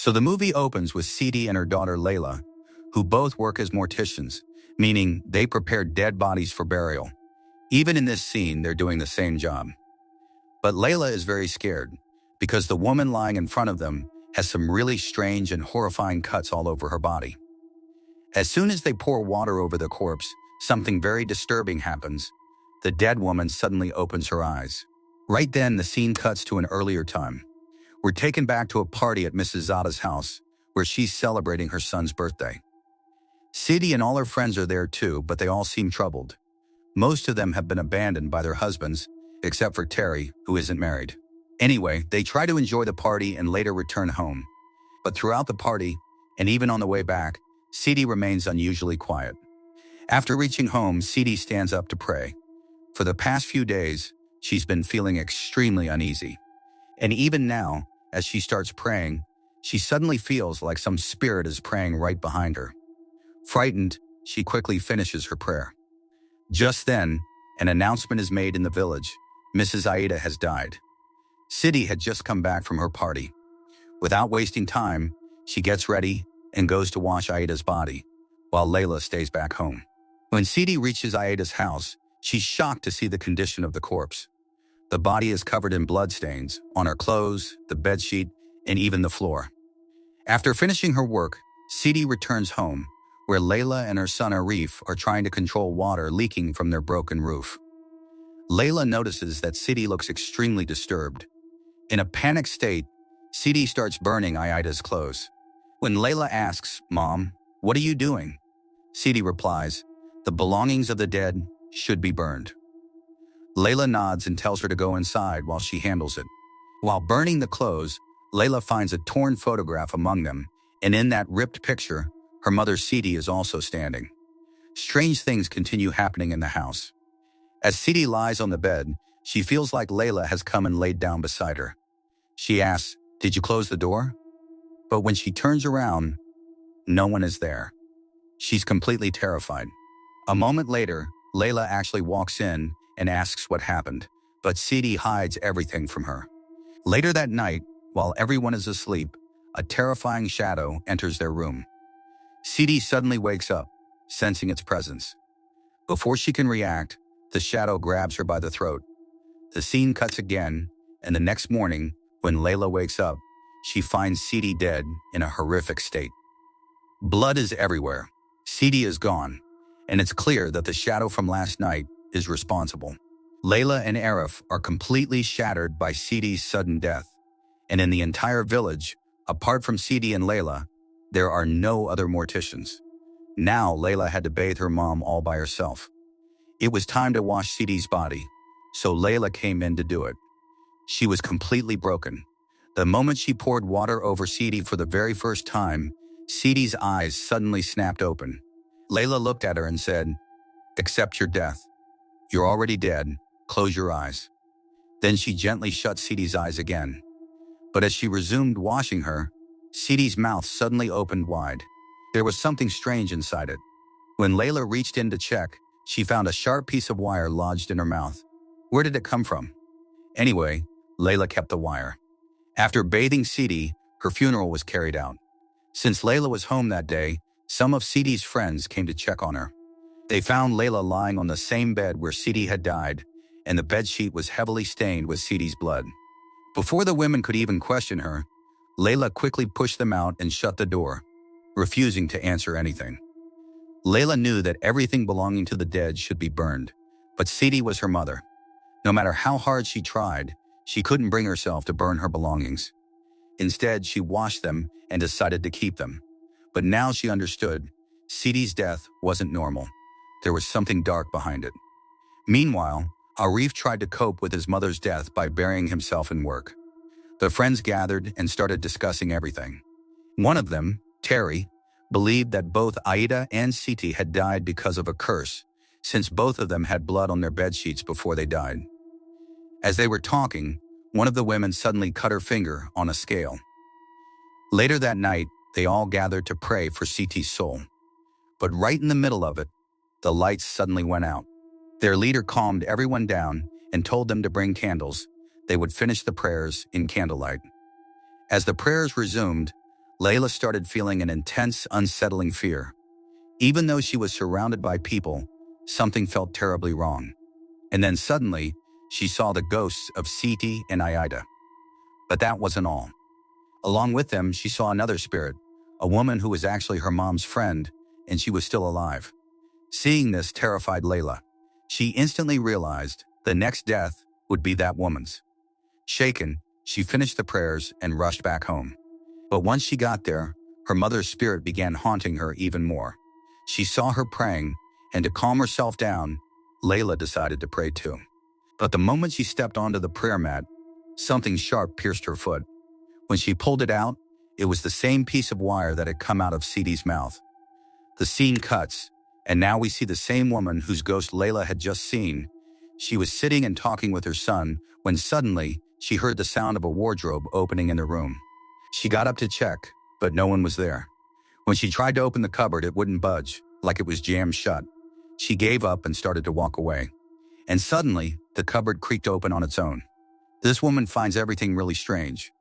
So the movie opens with Sidi and her daughter Layla, who both work as morticians, meaning they prepare dead bodies for burial. Even in this scene, they're doing the same job. But Layla is very scared because the woman lying in front of them has some really strange and horrifying cuts all over her body. As soon as they pour water over the corpse, something very disturbing happens. The dead woman suddenly opens her eyes. Right then, the scene cuts to an earlier time. We're taken back to a party at Mrs. Zada's house, where she's celebrating her son's birthday. Sidi and all her friends are there too, but they all seem troubled. Most of them have been abandoned by their husbands, except for Terry, who isn't married. Anyway, they try to enjoy the party and later return home. But throughout the party, and even on the way back, Sidi remains unusually quiet. After reaching home, Sidi stands up to pray. For the past few days, she's been feeling extremely uneasy. And even now, as she starts praying, she suddenly feels like some spirit is praying right behind her. Frightened, she quickly finishes her prayer. Just then, an announcement is made in the village. Mrs. Aida has died. Sidi had just come back from her party. Without wasting time, she gets ready and goes to wash Aida's body, while Layla stays back home. When Sidi reaches Aida's house, she's shocked to see the condition of the corpse. The body is covered in bloodstains on her clothes, the bedsheet, and even the floor. After finishing her work, Sidi returns home, where Layla and her son Arif are trying to control water leaking from their broken roof. Layla notices that Sidi looks extremely disturbed. In a panicked state, Sidi starts burning Aida's clothes. When Layla asks, "Mom, what are you doing?" Sidi replies, "The belongings of the dead should be burned." Layla nods and tells her to go inside while she handles it. While burning the clothes, Layla finds a torn photograph among them, and in that ripped picture, her mother Sidi is also standing. Strange things continue happening in the house. As Sidi lies on the bed, she feels like Layla has come and laid down beside her. She asks, "Did you close the door?" But when she turns around, no one is there. She's completely terrified. A moment later, Layla actually walks in and asks what happened, but Sidi hides everything from her. Later that night, while everyone is asleep, a terrifying shadow enters their room. Sidi suddenly wakes up, sensing its presence. Before she can react, the shadow grabs her by the throat. The scene cuts again, and the next morning, when Layla wakes up, she finds Sidi dead in a horrific state. Blood is everywhere. Sidi is gone, and it's clear that the shadow from last night is responsible. Layla and Arif are completely shattered by Sidi's sudden death, and in the entire village, apart from Sidi and Layla, there are no other morticians. Now Layla had to bathe her mom all by herself. It was time to wash Sidi's body, so Layla came in to do it. She was completely broken. The moment she poured water over Sidi for the very first time, Sidi's eyes suddenly snapped open. Layla looked at her and said, "Accept your death. You're already dead. Close your eyes." Then she gently shut Sidi's eyes again. But as she resumed washing her, Sidi's mouth suddenly opened wide. There was something strange inside it. When Layla reached in to check, she found a sharp piece of wire lodged in her mouth. Where did it come from? Anyway, Layla kept the wire. After bathing Sidi, her funeral was carried out. Since Layla was home that day, some of Sidi's friends came to check on her. They found Layla lying on the same bed where Sidi had died, and the bedsheet was heavily stained with Sidi's blood. Before the women could even question her, Layla quickly pushed them out and shut the door, refusing to answer anything. Layla knew that everything belonging to the dead should be burned, but Sidi was her mother. No matter how hard she tried, she couldn't bring herself to burn her belongings. Instead, she washed them and decided to keep them. But now she understood, Sidi's death wasn't normal. There was something dark behind it. Meanwhile, Arif tried to cope with his mother's death by burying himself in work. The friends gathered and started discussing everything. One of them, Terry, believed that both Aida and Siti had died because of a curse, since both of them had blood on their bedsheets before they died. As they were talking, one of the women suddenly cut her finger on a scale. Later that night, they all gathered to pray for Siti's soul. But right in the middle of it, the lights suddenly went out. Their leader calmed everyone down and told them to bring candles. They would finish the prayers in candlelight. As the prayers resumed, Layla started feeling an intense, unsettling fear. Even though she was surrounded by people, something felt terribly wrong. And then suddenly, she saw the ghosts of Siti and Aida. But that wasn't all. Along with them, she saw another spirit, a woman who was actually her mom's friend, and she was still alive. Seeing this terrified Layla. She instantly realized the next death would be that woman's. Shaken, she finished the prayers and rushed back home. But once she got there, her mother's spirit began haunting her even more. She saw her praying, and to calm herself down, Layla decided to pray too. But the moment she stepped onto the prayer mat, something sharp pierced her foot. When she pulled it out, it was the same piece of wire that had come out of Siti's mouth. The scene cuts, and now we see the same woman whose ghost Layla had just seen. She was sitting and talking with her son when suddenly she heard the sound of a wardrobe opening in the room. She got up to check, but no one was there. When she tried to open the cupboard, it wouldn't budge, like it was jammed shut. She gave up and started to walk away. And suddenly, the cupboard creaked open on its own. This woman finds everything really strange.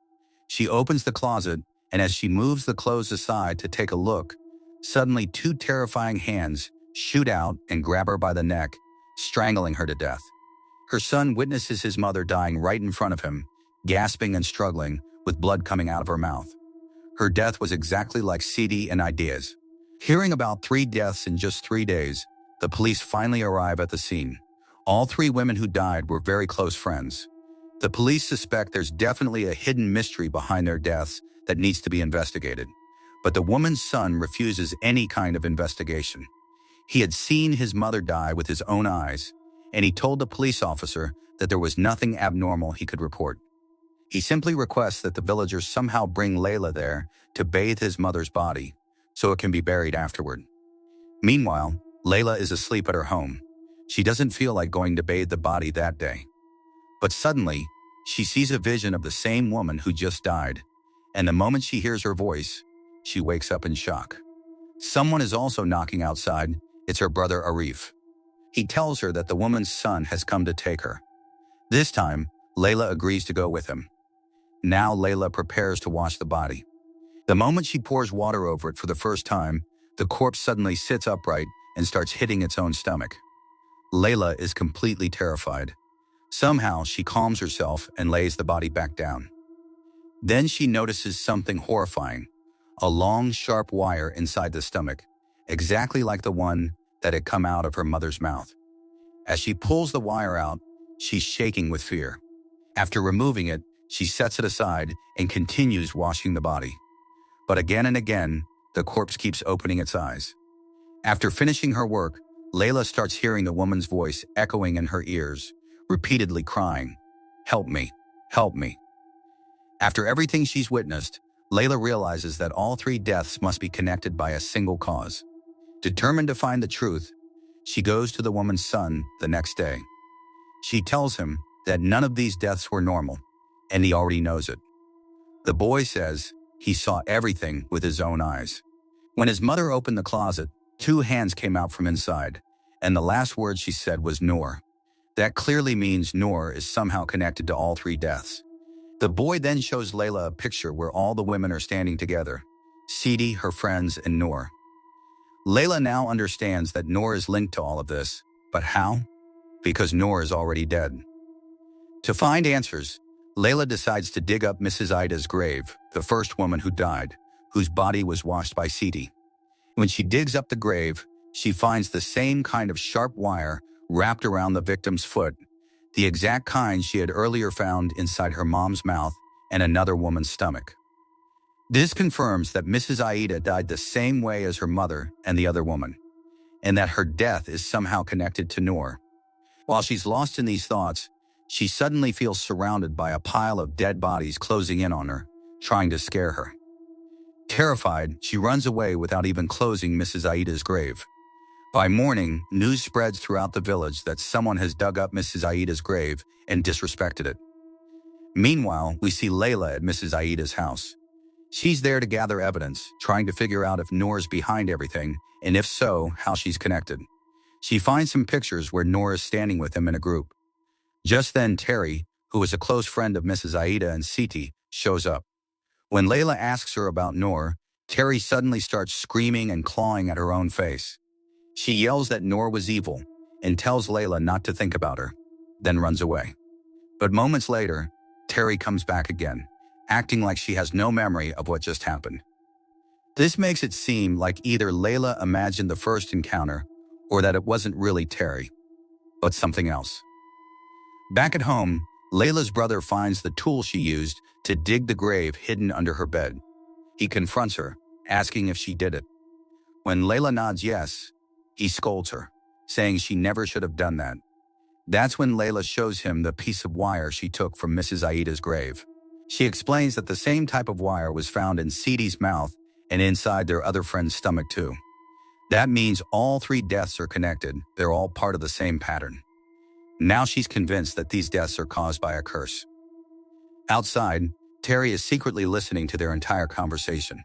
She opens the closet, and as she moves the clothes aside to take a look, suddenly two terrifying hands shoot out and grab her by the neck, strangling her to death. Her son witnesses his mother dying right in front of him, gasping and struggling, with blood coming out of her mouth. Her death was exactly like Siti and Aida's. Hearing about 3 deaths in just 3 days, the police finally arrive at the scene. All 3 women who died were very close friends. The police suspect there's definitely a hidden mystery behind their deaths that needs to be investigated. But the woman's son refuses any kind of investigation. He had seen his mother die with his own eyes, and he told the police officer that there was nothing abnormal he could report. He simply requests that the villagers somehow bring Layla there to bathe his mother's body, so it can be buried afterward. Meanwhile, Layla is asleep at her home. She doesn't feel like going to bathe the body that day. But suddenly, she sees a vision of the same woman who just died, and the moment she hears her voice, she wakes up in shock. Someone is also knocking outside. It's her brother Arif. He tells her that the woman's son has come to take her. This time, Layla agrees to go with him. Now Layla prepares to wash the body. The moment she pours water over it for the first time, the corpse suddenly sits upright and starts hitting its own stomach. Layla is completely terrified. Somehow, she calms herself and lays the body back down. Then she notices something horrifying, a long, sharp wire inside the stomach, exactly like the one that had come out of her mother's mouth. As she pulls the wire out, she's shaking with fear. After removing it, she sets it aside and continues washing the body. But again and again, the corpse keeps opening its eyes. After finishing her work, Layla starts hearing the woman's voice echoing in her ears, repeatedly crying, "Help me, help me." After everything she's witnessed, Layla realizes that all 3 deaths must be connected by a single cause. Determined to find the truth, she goes to the woman's son the next day. She tells him that none of these deaths were normal, and he already knows it. The boy says he saw everything with his own eyes. When his mother opened the closet, 2 hands came out from inside, and the last word she said was Noor. That clearly means Noor is somehow connected to all 3 deaths. The boy then shows Layla a picture where all the women are standing together, Siti, her friends, and Noor. Layla now understands that Noor is linked to all of this, but how? Because Noor is already dead. To find answers, Layla decides to dig up Mrs. Ida's grave, the first woman who died, whose body was washed by Siti. When she digs up the grave, she finds the same kind of sharp wire wrapped around the victim's foot, the exact kind she had earlier found inside her mom's mouth and another woman's stomach. This confirms that Mrs. Aida died the same way as her mother and the other woman, and that her death is somehow connected to Noor. While she's lost in these thoughts, she suddenly feels surrounded by a pile of dead bodies closing in on her, trying to scare her. Terrified, she runs away without even closing Mrs. Aida's grave. By morning, news spreads throughout the village that someone has dug up Mrs. Aida's grave and disrespected it. Meanwhile, we see Layla at Mrs. Aida's house. She's there to gather evidence, trying to figure out if Noor's behind everything, and if so, how she's connected. She finds some pictures where Noor is standing with him in a group. Just then, Terry, who is a close friend of Mrs. Aida and Siti, shows up. When Layla asks her about Noor, Terry suddenly starts screaming and clawing at her own face. She yells that Noor was evil and tells Layla not to think about her, then runs away. But moments later, Terry comes back again, acting like she has no memory of what just happened. This makes it seem like either Layla imagined the first encounter or that it wasn't really Terry, but something else. Back at home, Layla's brother finds the tool she used to dig the grave hidden under her bed. He confronts her, asking if she did it. When Layla nods yes, he scolds her, saying she never should have done that. That's when Layla shows him the piece of wire she took from Mrs. Aida's grave. She explains that the same type of wire was found in Sidi's mouth and inside their other friend's stomach too. That means all three deaths are connected. They're all part of the same pattern. Now she's convinced that these deaths are caused by a curse. Outside, Terry is secretly listening to their entire conversation.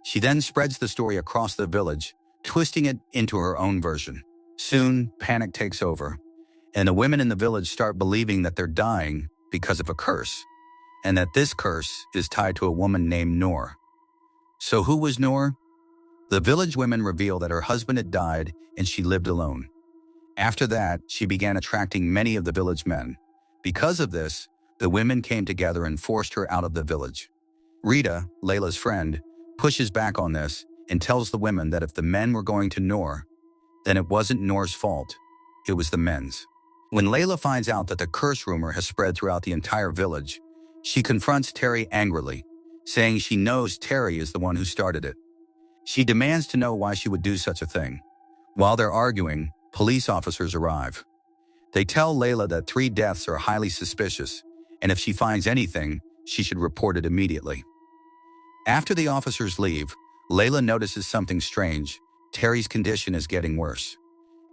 She then spreads the story across the village, twisting it into her own version. Soon, panic takes over, and the women in the village start believing that they're dying because of a curse, and that this curse is tied to a woman named Noor. So who was Noor? The village women reveal that her husband had died and she lived alone. After that, she began attracting many of the village men. Because of this, the women came together and forced her out of the village. Rita, Layla's friend, pushes back on this and tells the women that if the men were going to Noor, then it wasn't Noor's fault, it was the men's. When Layla finds out that the curse rumor has spread throughout the entire village, she confronts Terry angrily, saying she knows Terry is the one who started it. She demands to know why she would do such a thing. While they're arguing, police officers arrive. They tell Layla that 3 deaths are highly suspicious, and if she finds anything, she should report it immediately. After the officers leave, Layla notices something strange. Terry's condition is getting worse.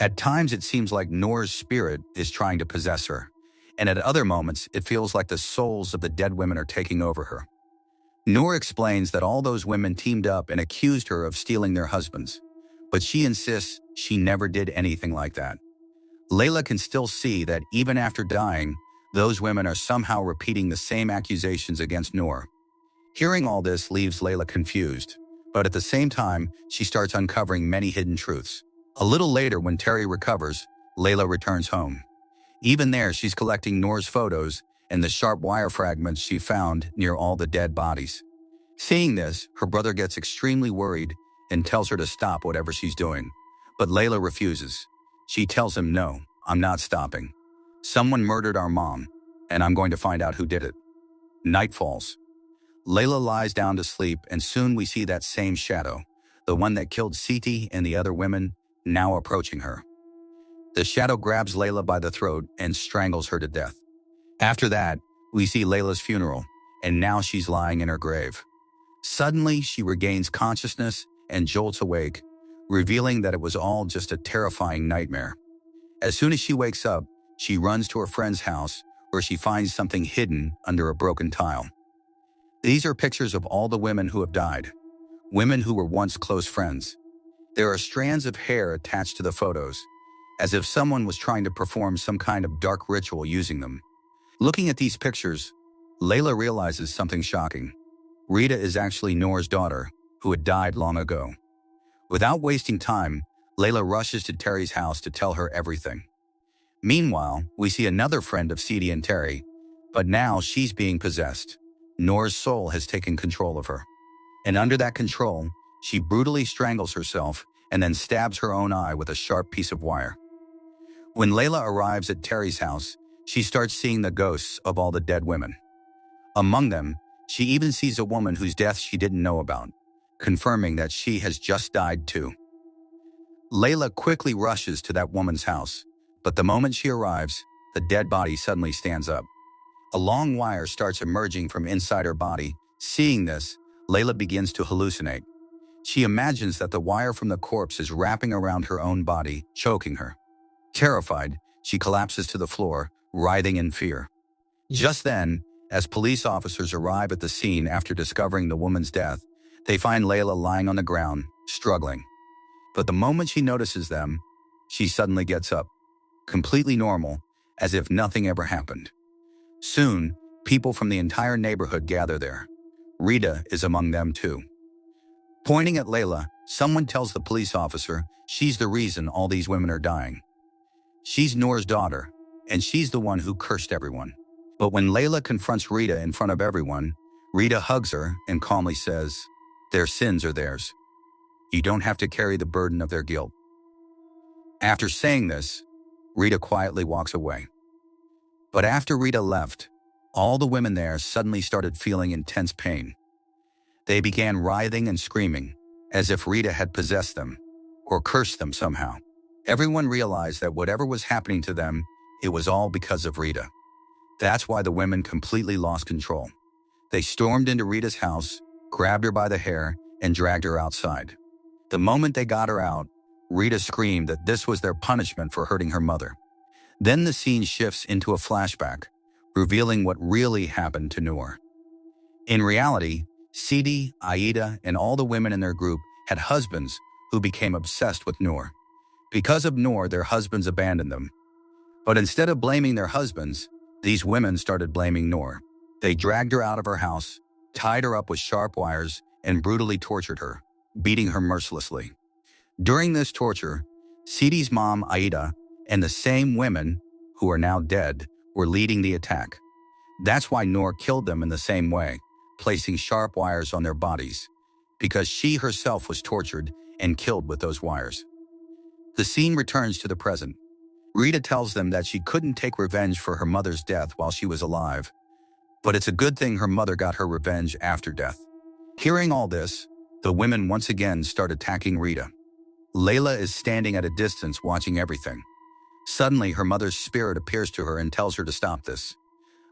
At times it seems like Noor's spirit is trying to possess her, and at other moments it feels like the souls of the dead women are taking over her. Noor explains that all those women teamed up and accused her of stealing their husbands, but she insists she never did anything like that. Layla can still see that even after dying, those women are somehow repeating the same accusations against Noor. Hearing all this leaves Layla confused, but at the same time, she starts uncovering many hidden truths. A little later, when Terry recovers, Layla returns home. Even there, she's collecting Noor's photos and the sharp wire fragments she found near all the dead bodies. Seeing this, her brother gets extremely worried and tells her to stop whatever she's doing. But Layla refuses. She tells him, "No, I'm not stopping. Someone murdered our mom, and I'm going to find out who did it." Night falls. Layla lies down to sleep, and soon we see that same shadow, the one that killed Siti and the other women, now approaching her. The shadow grabs Layla by the throat and strangles her to death. After that, we see Layla's funeral, and now she's lying in her grave. Suddenly, she regains consciousness and jolts awake, revealing that it was all just a terrifying nightmare. As soon as she wakes up, she runs to her friend's house, where she finds something hidden under a broken tile. These are pictures of all the women who have died, women who were once close friends. There are strands of hair attached to the photos, as if someone was trying to perform some kind of dark ritual using them. Looking at these pictures, Layla realizes something shocking. Rita is actually Noor's daughter, who had died long ago. Without wasting time, Layla rushes to Terry's house to tell her everything. Meanwhile, we see another friend of Sidi and Terry, but now she's being possessed. Noor's soul has taken control of her. And under that control, she brutally strangles herself and then stabs her own eye with a sharp piece of wire. When Layla arrives at Terry's house, she starts seeing the ghosts of all the dead women. Among them, she even sees a woman whose death she didn't know about, confirming that she has just died too. Layla quickly rushes to that woman's house, but the moment she arrives, the dead body suddenly stands up. A long wire starts emerging from inside her body. Seeing this, Layla begins to hallucinate. She imagines that the wire from the corpse is wrapping around her own body, choking her. Terrified, she collapses to the floor, writhing in fear. Just then, as police officers arrive at the scene after discovering the woman's death, they find Layla lying on the ground, struggling. But the moment she notices them, she suddenly gets up, completely normal, as if nothing ever happened. Soon, people from the entire neighborhood gather there. Rita is among them too. Pointing at Layla, someone tells the police officer she's the reason all these women are dying. She's Noor's daughter, and she's the one who cursed everyone. But when Layla confronts Rita in front of everyone, Rita hugs her and calmly says, "Their sins are theirs. You don't have to carry the burden of their guilt." After saying this, Rita quietly walks away. But after Rita left, all the women there suddenly started feeling intense pain. They began writhing and screaming, as if Rita had possessed them or cursed them somehow. Everyone realized that whatever was happening to them, it was all because of Rita. That's why the women completely lost control. They stormed into Rita's house, grabbed her by the hair, and dragged her outside. The moment they got her out, Rita screamed that this was their punishment for hurting her mother. Then the scene shifts into a flashback, revealing what really happened to Noor. In reality, Sidi, Aida, and all the women in their group had husbands who became obsessed with Noor. Because of Noor, their husbands abandoned them. But instead of blaming their husbands, these women started blaming Noor. They dragged her out of her house, tied her up with sharp wires, and brutally tortured her, beating her mercilessly. During this torture, Sidi's mom, Aida, and the same women, who are now dead, were leading the attack. That's why Noor killed them in the same way, placing sharp wires on their bodies, because she herself was tortured and killed with those wires. The scene returns to the present. Rita tells them that she couldn't take revenge for her mother's death while she was alive, but it's a good thing her mother got her revenge after death. Hearing all this, the women once again start attacking Rita. Layla is standing at a distance watching everything. Suddenly, her mother's spirit appears to her and tells her to stop this.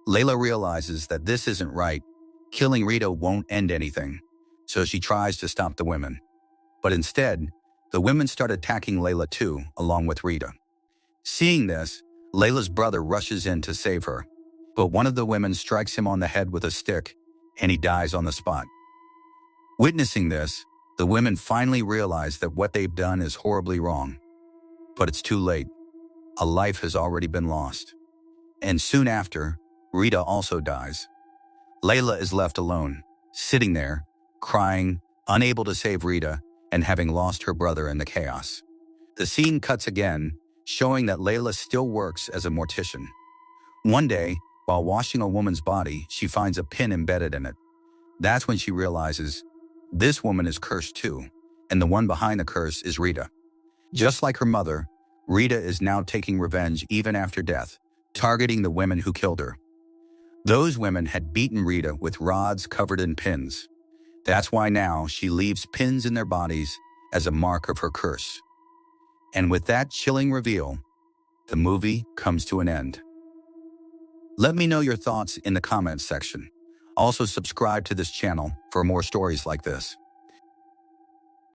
Layla realizes that this isn't right. Killing Rita won't end anything, so she tries to stop the women. But instead, the women start attacking Layla too, along with Rita. Seeing this, Layla's brother rushes in to save her, but one of the women strikes him on the head with a stick, and he dies on the spot. Witnessing this, the women finally realize that what they've done is horribly wrong. But it's too late. A life has already been lost. And soon after, Rita also dies. Layla is left alone, sitting there, crying, unable to save Rita, and having lost her brother in the chaos. The scene cuts again, showing that Layla still works as a mortician. One day, while washing a woman's body, she finds a pin embedded in it. That's when she realizes this woman is cursed too, and the one behind the curse is Rita. Just like her mother, Rita is now taking revenge even after death, targeting the women who killed her. Those women had beaten Rita with rods covered in pins. That's why now she leaves pins in their bodies as a mark of her curse. And with that chilling reveal, the movie comes to an end. Let me know your thoughts in the comments section. Also subscribe to this channel for more stories like this.